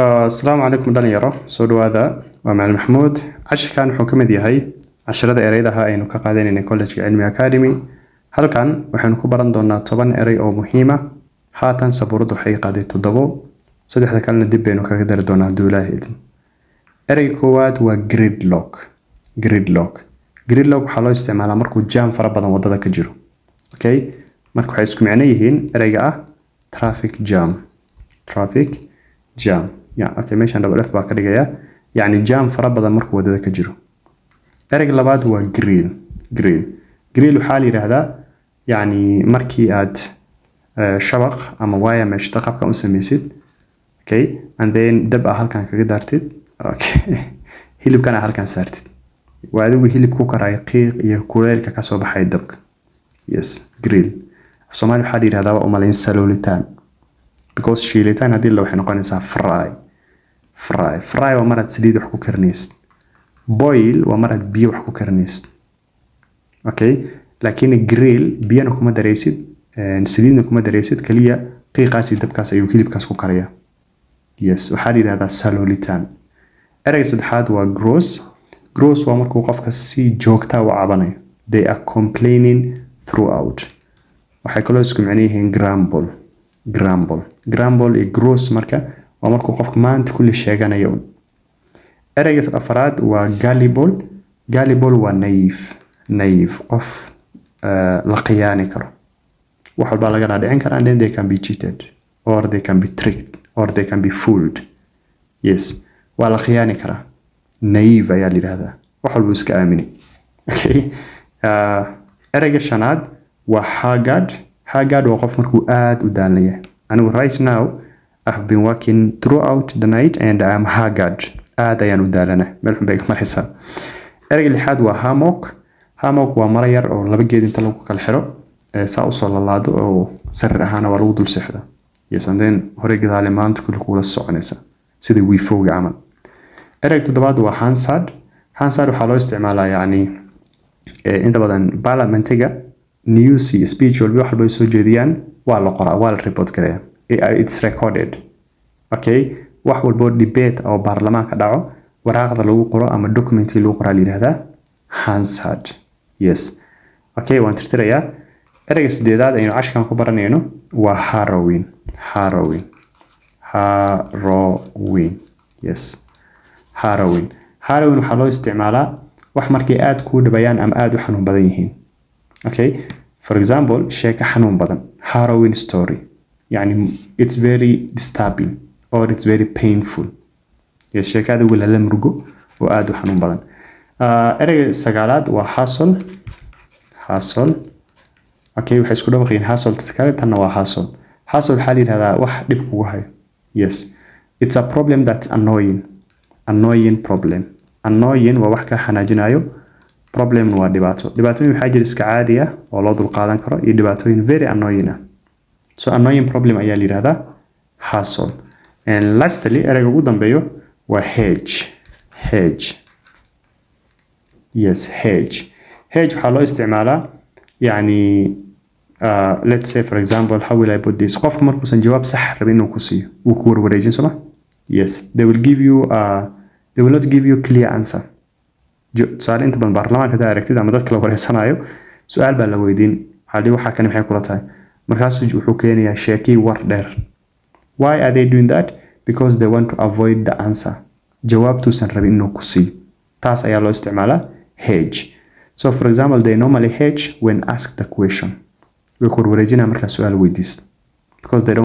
السلام عليكم dhalinyaro soo dhawaada waa macalin maxamuud casharkan wuxuu ka mid yahay casharada ereyadaha aynu ka qaadanayna college cilmi academy halkan waxaanu ku baran doonaa 10 erey oo muhiim ah haatan sabuuradu waxay qaaday 7 saddexda kalena dib baynu kaga dari doonaa haduu Ilaahay idin ereyga koowaad waa gridlock waxaa loo isticmaalaa markuu jam fara badan wadada ka jiro okay marka waxay isku macno yihiin ereyga ah traffic jam okay meeshan double f baa ka dhigaya yani jam fara badan markuu wadada ka jiro ereyga labaad waa grill waxaa la yiraahdaa yani markii aad shabaq ama wire mesh qabka u sameysid okay and then dab halkan kaga daartid okay hilibkana halkan saartid waa adigu hilib ku karay qiiq iyo kuleelka ka soo baxay dabka yes grill Soomaali waxaa la yiraahdaa waa umaleyn saloolitaan because shiilitaan hadii la waxay noqonaysaa fry waa marad saliid wax ku karnaysid boil waa marad biyo wax ku karnaysid okay laakiin grill biyana kuma dareysid saliidna kuma dareysid kaliya qiiqaasi dabkaas ayuu hilibkaas ku karayaa yes waxaa la yiraahdaa saloolitaan ereyga saddexaad waa gross waa markuu qofka si joogta u cabanayo they are complaining throughout waxay kaloo isku macno yihiin grumble iyo gross marka waa markuu qofka maanta kulli sheeganayo ereyga afraad waa gullible waa naive qof la qiyaani karo wax walba laga dhaadhicin kara and then they can be cheated or they can be tricked or they can be fooled yes waa la qiyaani karaa naive ayaa la yiraahdaa wax walba iska aamini okay ereyga shanaad waa haggard waa qof markuu aad u daalaya anigu right now I've been working throughout the night and I am haggard aad ayaan u daalana meel xun bay ka maraysaa ereyga lixaad waa hammock waa mara yar oo laba geed inta lagu kala xiro saa u soo lalaado oo sariir ahaan waa lagu dul seexdaa yes and then hore gadaale maanta kulli kula soconaysa sida wiifowga camal ereyga toddobaad waa hansard waxaa loo isticmaalaa yani inta badan parliamentiga news iyo speech walba wax walba soo jeediyaan waa la qoraa waa la report gareeyaa it's recorded okay wax walba debate oo baarlamaanka dhaco waraaqda lagu qoro ama document lagu qoraa la yiraahdaa hansard yes okay waan tirtirayaa ereyga sideedaad aynu casharkan ku baranayno waa harrowing yes harrowing waxaa loo isticmaalaa wax markay aad ku dhabayaan ama aad u xanuun badan yihiin okay for example sheeko xanuun badan harrowing story yani it's very disturbing or it's very painful yes sheekada wala la murgo oo aad u xanuun badan ereyga sagaalaad waa hustle okay waxay isku dhawaaqeen hustle kale tan waa hustle waxaa la yiraahdaa wax dhib kugu hayo yes it's a problem that's annoying problem waa wax ka xanaajinayo problem waa dhibaatooyin waxaa jira iska caadi ah oo loo dul qaadan karo iyo dhibaatooyin very annoying ah so annoying problem ayaa la yiraahdaa hustle and lastly ereyga ugu dambeeyo waa hedge waxaa loo isticmaalaa yani let's say for example how will I put this qofka markuusan jawaab sax rabin inuu ku siiyo uu ku warwareejin soma yes they will not give you clear answer su'aal inta badan baarlamaanka da aragtid ama dadka la wareysanayo su'aal baa la weydiin waxa kan maxay kula tahay markaas wuxuu keenayaa sheekii war dheer why are they doing that because they want to avoid the answer jawaabtuusan rabin inuu ku siiyo taas ayaa loo isticmaalaa hedge so for example they normally hedge when asked the question way ku warwareejinaa markaa su'aal weydiisto because they don't